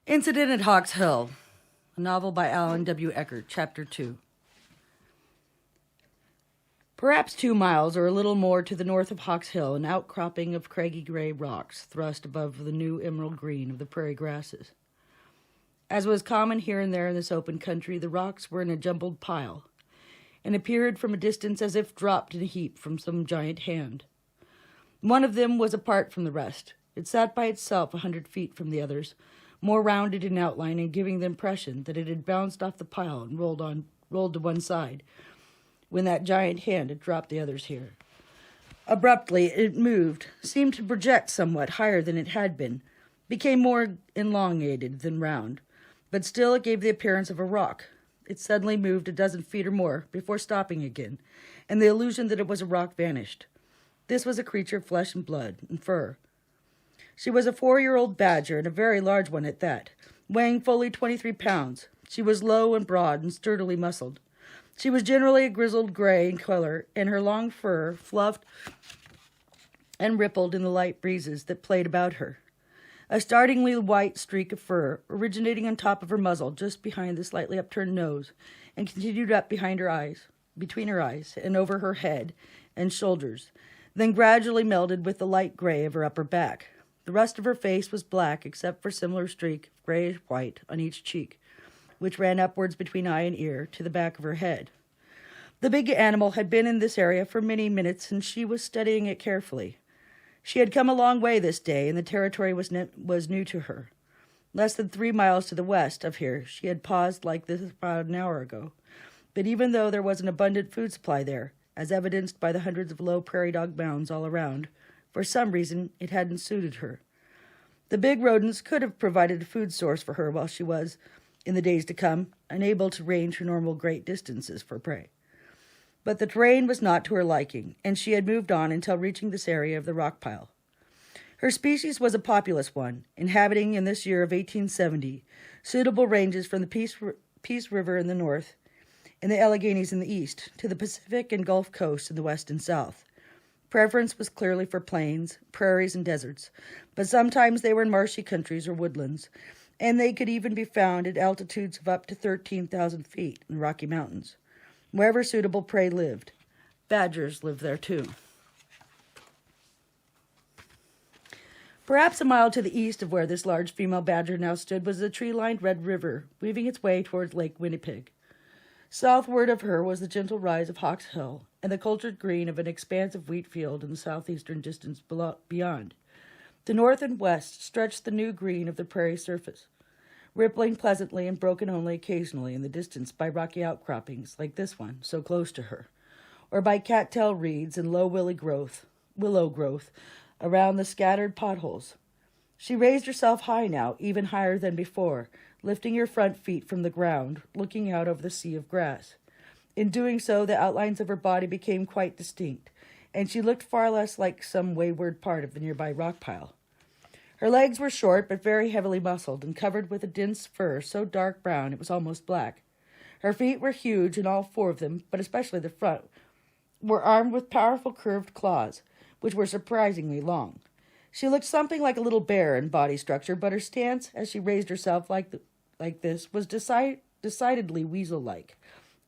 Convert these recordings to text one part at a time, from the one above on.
Incident at Hawks Hill, a novel by Alan W. Eckert, Chapter 2. Perhaps 2 miles or a little more to the north of Hawks Hill, an outcropping of craggy gray rocks thrust above the new emerald green of the prairie grasses. As was common here and there in this open country, the rocks were in a jumbled pile, and appeared from a distance as if dropped in a heap from some giant hand. One of them was apart from the rest. It sat by itself 100 feet from the others, more rounded in outline and giving the impression that it had bounced off the pile and rolled to one side, when that giant hand had dropped the others here. Abruptly it moved, seemed to project somewhat higher than it had been, became more elongated than round, but still it gave the appearance of a rock. It suddenly moved a dozen feet or more before stopping again, and the illusion that it was a rock vanished. This was a creature of flesh and blood and fur. She was a 4-year-old badger, and a very large one at that, weighing fully 23 pounds. She was low and broad and sturdily muscled. She was generally a grizzled gray in color, and her long fur fluffed and rippled in the light breezes that played about her. A startlingly white streak of fur, originating on top of her muzzle, just behind the slightly upturned nose, and continued up behind her eyes, between her eyes, and over her head and shoulders, then gradually melded with the light gray of her upper back. The rest of her face was black, except for a similar streak of grayish-white on each cheek, which ran upwards between eye and ear to the back of her head. The big animal had been in this area for many minutes, and she was studying it carefully. She had come a long way this day, and the territory was new to her. Less than 3 miles to the west of here, she had paused like this about an hour ago. But even though there was an abundant food supply there, as evidenced by the hundreds of low prairie dog mounds all around, for some reason it hadn't suited her. The big rodents could have provided a food source for her while she was, in the days to come, unable to range her normal great distances for prey. But the terrain was not to her liking, and she had moved on until reaching this area of the rock pile. Her species was a populous one, inhabiting in this year of 1870 suitable ranges from the Peace River in the north and the Alleghenies in the east to the Pacific and Gulf Coast in the west and south. Preference was clearly for plains, prairies, and deserts, but sometimes they were in marshy countries or woodlands, and they could even be found at altitudes of up to 13,000 feet in the Rocky Mountains. Wherever suitable prey lived, badgers lived there too. Perhaps a mile to the east of where this large female badger now stood was the tree-lined Red River, weaving its way towards Lake Winnipeg. Southward of her was the gentle rise of Hawks Hill, and the cultured green of an expansive wheat field in the southeastern distance beyond. To north and west stretched the new green of the prairie surface, rippling pleasantly and broken only occasionally in the distance by rocky outcroppings like this one, so close to her, or by cattail reeds and low willow growth around the scattered potholes. She raised herself high now, even higher than before, lifting her front feet from the ground, looking out over the sea of grass. In doing so, the outlines of her body became quite distinct, and she looked far less like some wayward part of the nearby rock pile. Her legs were short but very heavily muscled and covered with a dense fur so dark brown it was almost black. Her feet were huge, and all 4 of them, but especially the front, were armed with powerful curved claws, which were surprisingly long. She looked something like a little bear in body structure, but her stance, as she raised herself like this, was decidedly weasel-like.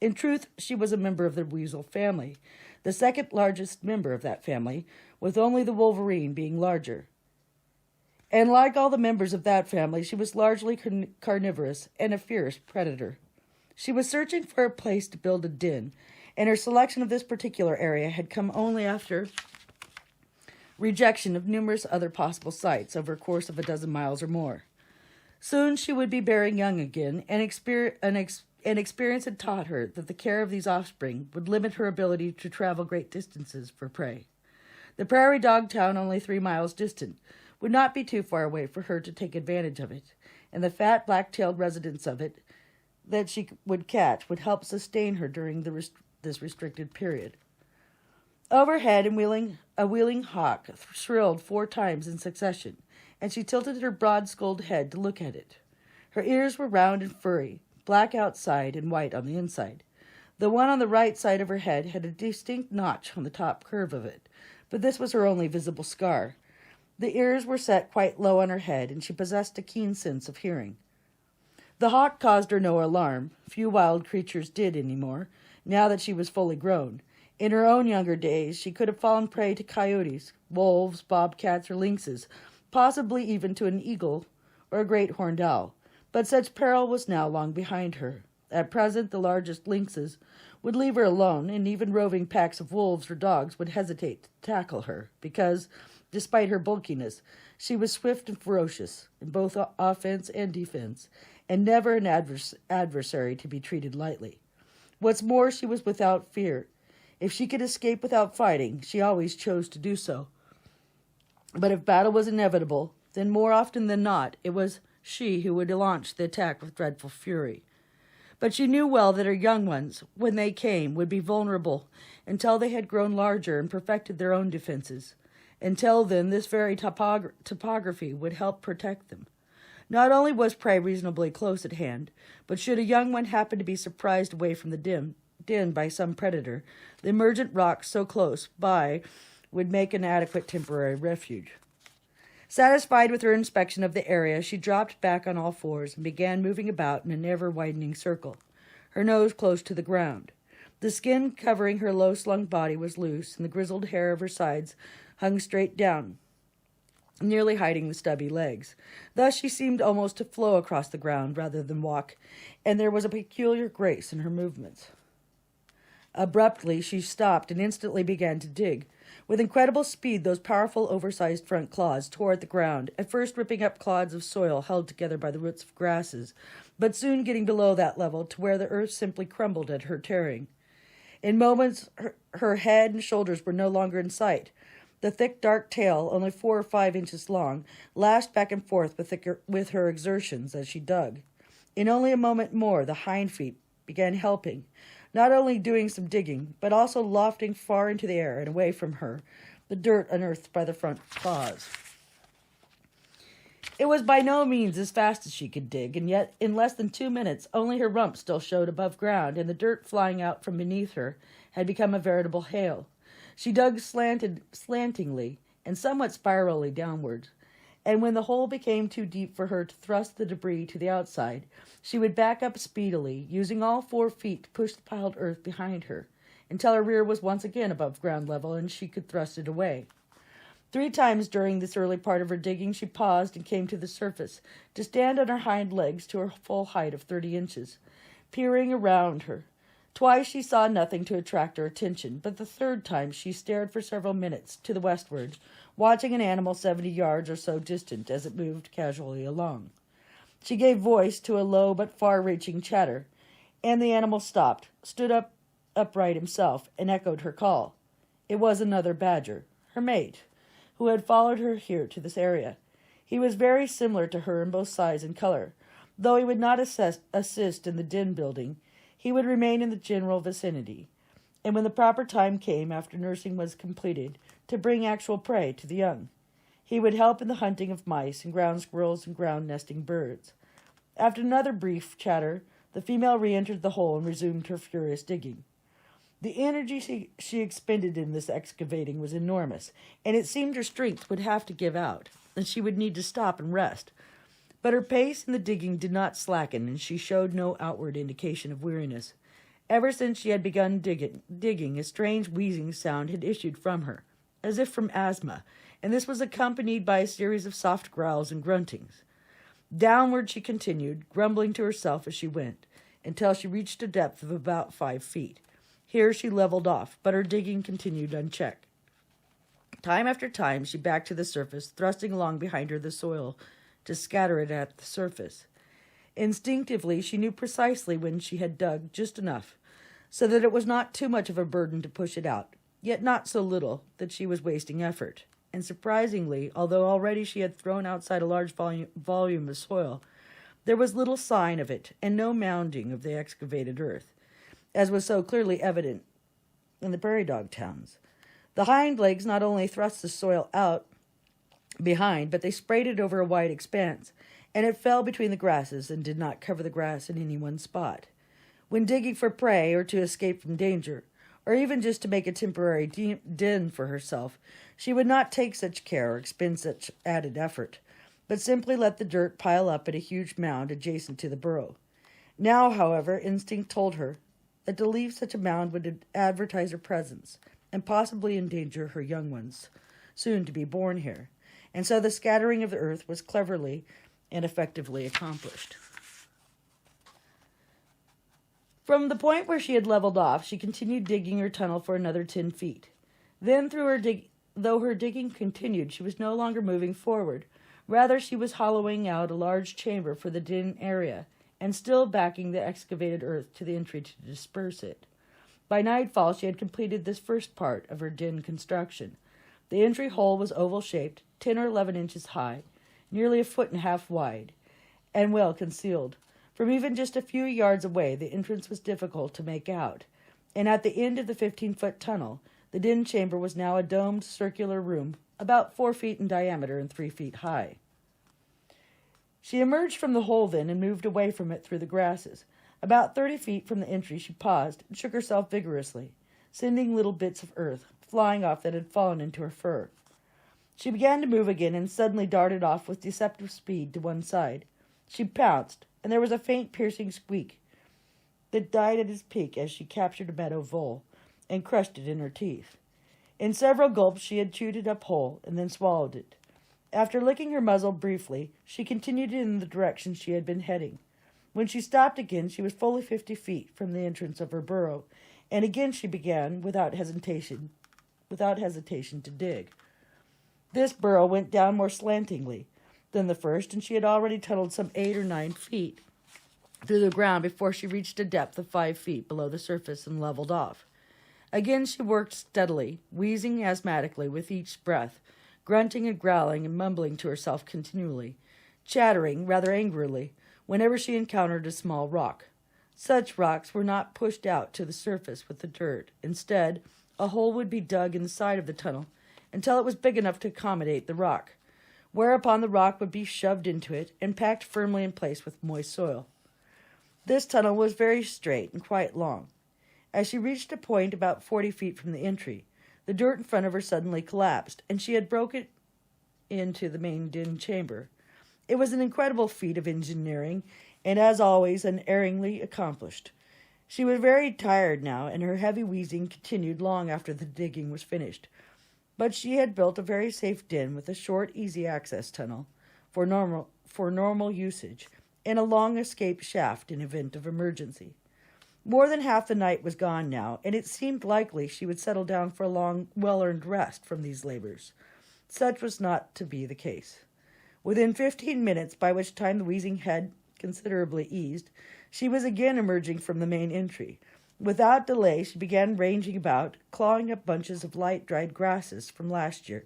In truth, she was a member of the weasel family, the second largest member of that family, with only the wolverine being larger. And like all the members of that family, she was largely carnivorous and a fierce predator. She was searching for a place to build a den, and her selection of this particular area had come only after rejection of numerous other possible sites over a course of a dozen miles or more. Soon she would be bearing young again, and experience had taught her that the care of these offspring would limit her ability to travel great distances for prey. The prairie dog town, only 3 miles distant, would not be too far away for her to take advantage of it, and the fat black-tailed residents of it that she would catch would help sustain her during this restricted period. Overhead, a wheeling hawk shrilled 4 times in succession, and she tilted her broad-skulled head to look at it. Her ears were round and furry, black outside and white on the inside. The one on the right side of her head had a distinct notch on the top curve of it, but this was her only visible scar. The ears were set quite low on her head, and she possessed a keen sense of hearing. The hawk caused her no alarm. Few wild creatures did any more, now that she was fully grown. In her own younger days, she could have fallen prey to coyotes, wolves, bobcats, or lynxes, possibly even to an eagle or a great horned owl. But such peril was now long behind her. At present, the largest lynxes would leave her alone, and even roving packs of wolves or dogs would hesitate to tackle her, because, despite her bulkiness, she was swift and ferocious, in both offense and defense, and never an adversary to be treated lightly. What's more, she was without fear. If she could escape without fighting, she always chose to do so. But if battle was inevitable, then more often than not, it was she who would launch the attack with dreadful fury. But she knew well that her young ones, when they came, would be vulnerable until they had grown larger and perfected their own defenses. Until then, this very topography would help protect them. Not only was prey reasonably close at hand, but should a young one happen to be surprised away from the den by some predator, the emergent rocks so close by would make an adequate temporary refuge. Satisfied with her inspection of the area, she dropped back on all fours and began moving about in an ever-widening circle, her nose close to the ground. The skin covering her low-slung body was loose, and the grizzled hair of her sides hung straight down, nearly hiding the stubby legs. Thus she seemed almost to flow across the ground rather than walk, and there was a peculiar grace in her movements. Abruptly she stopped and instantly began to dig. With incredible speed, those powerful, oversized front claws tore at the ground, at first ripping up clods of soil held together by the roots of grasses, but soon getting below that level to where the earth simply crumbled at her tearing. In moments, her head and shoulders were no longer in sight. The thick, dark tail, only 4 or 5 inches long, lashed back and forth with her exertions as she dug. In only a moment more, the hind feet began helping, not only doing some digging, but also lofting far into the air and away from her, the dirt unearthed by the front claws. It was by no means as fast as she could dig, and yet in less than 2 minutes only her rump still showed above ground, and the dirt flying out from beneath her had become a veritable hail. She dug slantingly and somewhat spirally downwards, and when the hole became too deep for her to thrust the debris to the outside, she would back up speedily, using all 4 feet to push the piled earth behind her, until her rear was once again above ground level and she could thrust it away. 3 times during this early part of her digging she paused and came to the surface, to stand on her hind legs to her full height of 30 inches, peering around her. Twice she saw nothing to attract her attention, but the 3rd time she stared for several minutes to the westward, watching an animal 70 yards or so distant as it moved casually along. She gave voice to a low but far-reaching chatter, and the animal stopped, stood upright himself, and echoed her call. It was another badger, her mate, who had followed her here to this area. He was very similar to her in both size and color. Though he would not assist in the den building, he would remain in the general vicinity, and when the proper time came after nursing was completed, to bring actual prey to the young. He would help in the hunting of mice and ground squirrels and ground-nesting birds. After another brief chatter, the female re-entered the hole and resumed her furious digging. The energy she expended in this excavating was enormous, and it seemed her strength would have to give out, and she would need to stop and rest. But her pace in the digging did not slacken, and she showed no outward indication of weariness. Ever since she had begun digging, a strange wheezing sound had issued from her, as if from asthma, and this was accompanied by a series of soft growls and gruntings. Downward she continued, grumbling to herself as she went, until she reached a depth of about 5 feet. Here she leveled off, but her digging continued unchecked. Time after time she backed to the surface, thrusting along behind her the soil to scatter it at the surface. Instinctively she knew precisely when she had dug just enough, so that it was not too much of a burden to push it out, yet not so little that she was wasting effort. And surprisingly, although already she had thrown outside a large volume of soil, there was little sign of it, and no mounding of the excavated earth, as was so clearly evident in the prairie dog towns. The hind legs not only thrust the soil out behind, but they sprayed it over a wide expanse, and it fell between the grasses and did not cover the grass in any one spot. When digging for prey or to escape from danger, or even just to make a temporary den for herself, she would not take such care or expend such added effort. but simply let the dirt pile up in a huge mound adjacent to the burrow. Now, however, instinct told her that to leave such a mound would advertise her presence and possibly endanger her young ones, soon to be born here, and so the scattering of the earth was cleverly and effectively accomplished. From the point where she had leveled off, she continued digging her tunnel for another 10 feet. Then, though her digging continued, she was no longer moving forward. Rather, she was hollowing out a large chamber for the den area, and still backing the excavated earth to the entry to disperse it. By nightfall, she had completed this first part of her den construction. The entry hole was oval-shaped, 10 or 11 inches high, nearly a foot and a half wide, and well concealed. From even just a few yards away, the entrance was difficult to make out, and at the end of the 15-foot tunnel, the den chamber was now a domed circular room about 4 feet in diameter and 3 feet high. She emerged from the hole then and moved away from it through the grasses. About 30 feet from the entry, she paused and shook herself vigorously, sending little bits of earth flying off that had fallen into her fur. She began to move again and suddenly darted off with deceptive speed to one side. She pounced, and there was a faint piercing squeak that died at its peak as she captured a meadow vole and crushed it in her teeth. In several gulps she had chewed it up whole and then swallowed it. After licking her muzzle briefly, she continued in the direction she had been heading. When she stopped again, she was fully 50 feet from the entrance of her burrow, and again she began, without hesitation, to dig. This burrow went down more slantingly than the first, and she had already tunneled some 8 or 9 feet through the ground before she reached a depth of 5 feet below the surface and leveled off. Again she worked steadily, wheezing asthmatically with each breath, grunting and growling and mumbling to herself continually, chattering rather angrily whenever she encountered a small rock. Such rocks were not pushed out to the surface with the dirt. Instead, a hole would be dug in the side of the tunnel until it was big enough to accommodate the rock, whereupon the rock would be shoved into it and packed firmly in place with moist soil. This tunnel was very straight and quite long. As she reached a point about 40 feet from the entry, the dirt in front of her suddenly collapsed, and she had broken into the main den chamber. It was an incredible feat of engineering, and as always, unerringly accomplished. She was very tired now, and her heavy wheezing continued long after the digging was finished. But she had built a very safe den with a short, easy access tunnel for normal usage, and a long escape shaft in event of emergency. More than half the night was gone now, and it seemed likely she would settle down for a long, well-earned rest from these labors. Such was not to be the case. Within 15 minutes, by which time the wheezing had considerably eased, she was again emerging from the main entry. Without delay, she began ranging about, clawing up bunches of light, dried grasses from last year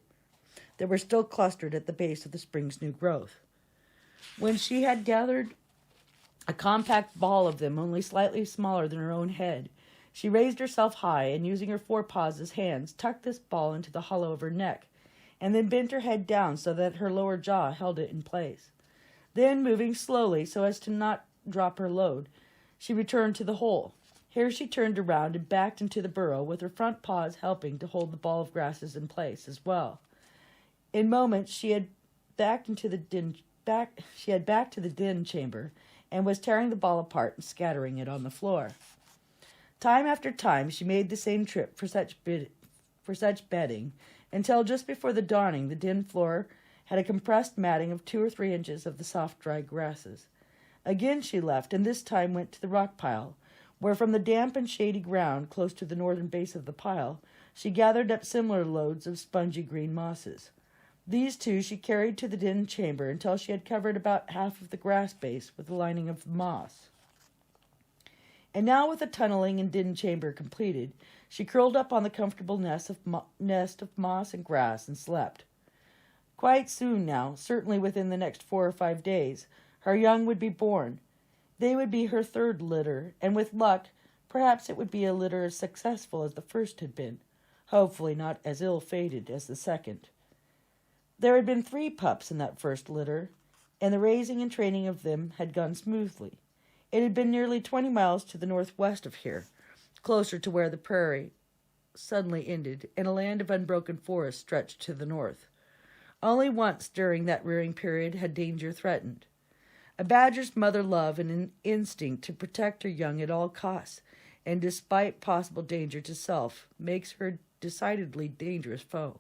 that were still clustered at the base of the spring's new growth. When she had gathered a compact ball of them only slightly smaller than her own head, she raised herself high and, using her forepaws as hands, tucked this ball into the hollow of her neck, and then bent her head down so that her lower jaw held it in place. Then, moving slowly so as to not drop her load, she returned to the hole. Here she turned around and backed into the burrow, with her front paws helping to hold the ball of grasses in place as well. In moments she had backed to the den chamber and was tearing the ball apart and scattering it on the floor. Time after time she made the same trip for such bedding, until just before the dawning the den floor had a compressed matting of 2 or 3 inches of the soft, dry grasses. Again she left, and this time went to the rock pile, where from the damp and shady ground close to the northern base of the pile she gathered up similar loads of spongy green mosses. These too she carried to the den chamber until she had covered about half of the grass base with a lining of moss. And now, with the tunneling and den chamber completed, she curled up on the comfortable nest of moss and grass and slept. Quite soon now, certainly within the next 4 or 5 days, her young would be born. They would be her third litter, and with luck, perhaps it would be a litter as successful as the first had been, hopefully not as ill-fated as the second. There had been 3 pups in that first litter, and the raising and training of them had gone smoothly. It had been nearly 20 miles to the northwest of here, closer to where the prairie suddenly ended, and a land of unbroken forest stretched to the north. Only once during that rearing period had danger threatened. A badger's mother love and an instinct to protect her young at all costs, and despite possible danger to self, makes her a decidedly dangerous foe.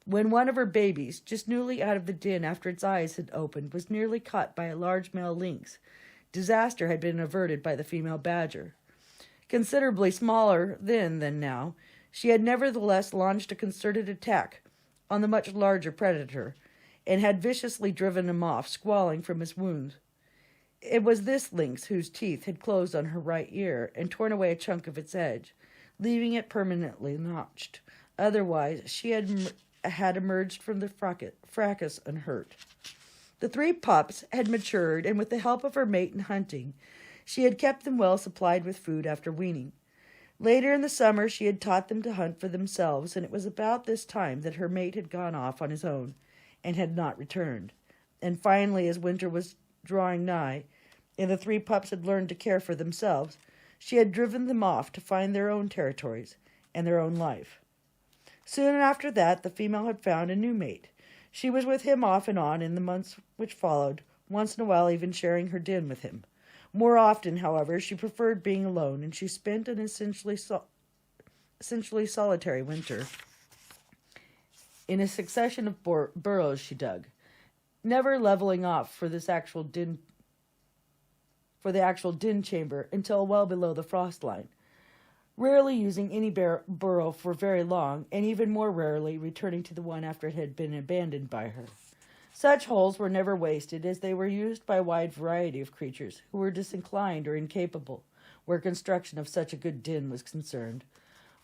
When one of her babies, just newly out of the den after its eyes had opened, was nearly caught by a large male lynx, disaster had been averted by the female badger. Considerably smaller then than now, she had nevertheless launched a concerted attack on the much larger predator, and had viciously driven him off, squalling from his wounds. It was this lynx whose teeth had closed on her right ear and torn away a chunk of its edge, leaving it permanently notched. Otherwise, she had emerged from the fracas unhurt. The 3 pups had matured, and with the help of her mate in hunting, she had kept them well supplied with food after weaning. Later in the summer, she had taught them to hunt for themselves, and it was about this time that her mate had gone off on his own and had not returned. And finally, as winter was drawing nigh, and the 3 pups had learned to care for themselves, she had driven them off to find their own territories and their own life. Soon after that, the female had found a new mate. She was with him off and on in the months which followed, once in a while even sharing her den with him. More often, however, she preferred being alone, and she spent an essentially solitary winter in a succession of burrows she dug, never leveling off for the actual den chamber until well below the frost line, rarely using any burrow for very long, and even more rarely returning to the one after it had been abandoned by her. Such holes were never wasted, as they were used by a wide variety of creatures who were disinclined or incapable where construction of such a good den was concerned.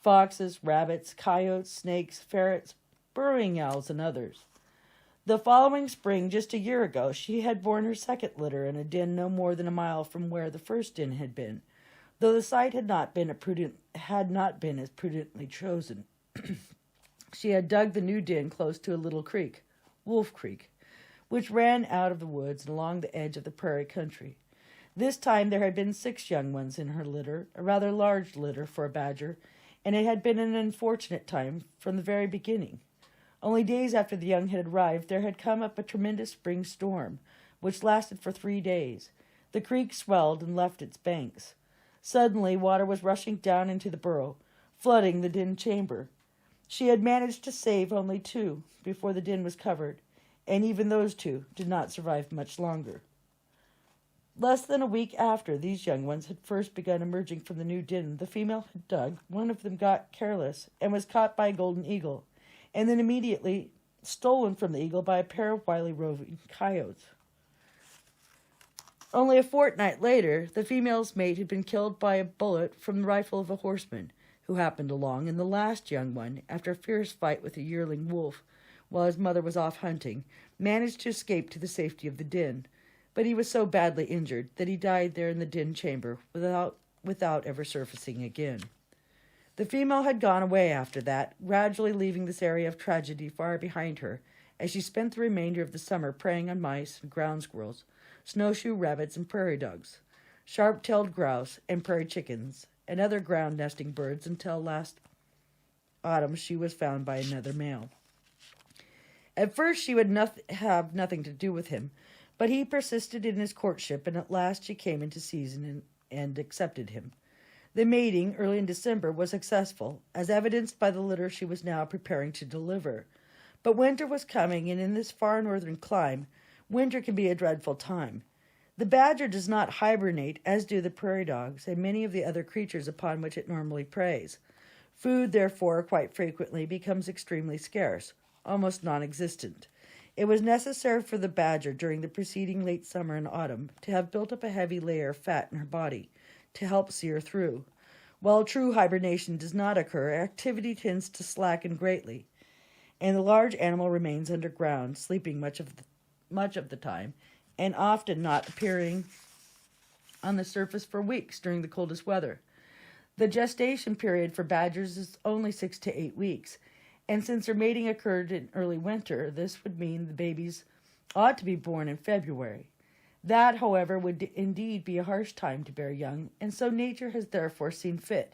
Foxes, rabbits, coyotes, snakes, ferrets, burrowing owls, and others. The following spring, just a year ago, she had borne her second litter in a den no more than a mile from where the first den had been, though the site had not been as prudently chosen. She had dug the new den close to a little creek, Wolf Creek, which ran out of the woods and along the edge of the prairie country. This time there had been 6 young ones in her litter, a rather large litter for a badger, and it had been an unfortunate time from the very beginning. Only days after the young had arrived, there had come up a tremendous spring storm, which lasted for 3 days. The creek swelled and left its banks. Suddenly, water was rushing down into the burrow, flooding the den chamber. She had managed to save only 2 before the den was covered, and even those 2 did not survive much longer. Less than a week after these young ones had first begun emerging from the new den, the female had dug. One of them got careless and was caught by a golden eagle, and then immediately stolen from the eagle by a pair of wily roving coyotes. Only a fortnight later, the female's mate had been killed by a bullet from the rifle of a horseman who happened along, and the last young one, after a fierce fight with a yearling wolf while his mother was off hunting, managed to escape to the safety of the den, but he was so badly injured that he died there in the den chamber without ever surfacing again. The female had gone away after that, gradually leaving this area of tragedy far behind her, as she spent the remainder of the summer preying on mice and ground squirrels, snowshoe rabbits and prairie dogs, sharp-tailed grouse and prairie chickens, and other ground-nesting birds until last autumn she was found by another male. At first she would have nothing to do with him, but he persisted in his courtship, and at last she came into season and accepted him. The mating, early in December, was successful, as evidenced by the litter she was now preparing to deliver. But winter was coming, and in this far northern clime, winter can be a dreadful time. The badger does not hibernate, as do the prairie dogs and many of the other creatures upon which it normally preys. Food, therefore, quite frequently becomes extremely scarce, almost non-existent. It was necessary for the badger during the preceding late summer and autumn to have built up a heavy layer of fat in her body to help see her through. While true hibernation does not occur, activity tends to slacken greatly, and the large animal remains underground, sleeping much of the time, and often not appearing on the surface for weeks during the coldest weather. The gestation period for badgers is only 6 to 8 weeks, and since their mating occurred in early winter, this would mean the babies ought to be born in February. That, however, would indeed be a harsh time to bear young, and so nature has therefore seen fit,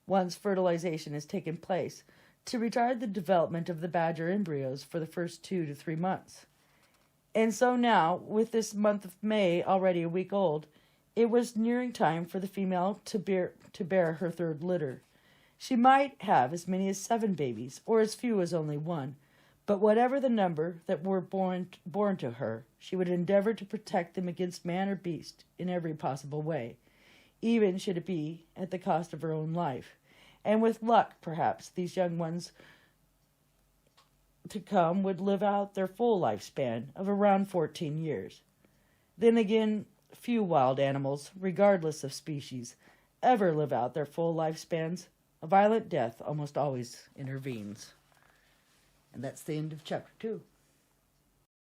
once fertilization has taken place, to retard the development of the badger embryos for the first 2 to 3 months. And so now, with this month of May already a week old, it was nearing time for the female to bear her third litter. She might have as many as 7 babies, or as few as only 1, but whatever the number that were born to her, she would endeavor to protect them against man or beast in every possible way, even should it be at the cost of her own life. And with luck, perhaps, these young ones to come would live out their full lifespan of around 14 years. Then again, few wild animals, regardless of species, ever live out their full lifespans. A violent death almost always intervenes. And that's the end of chapter 2.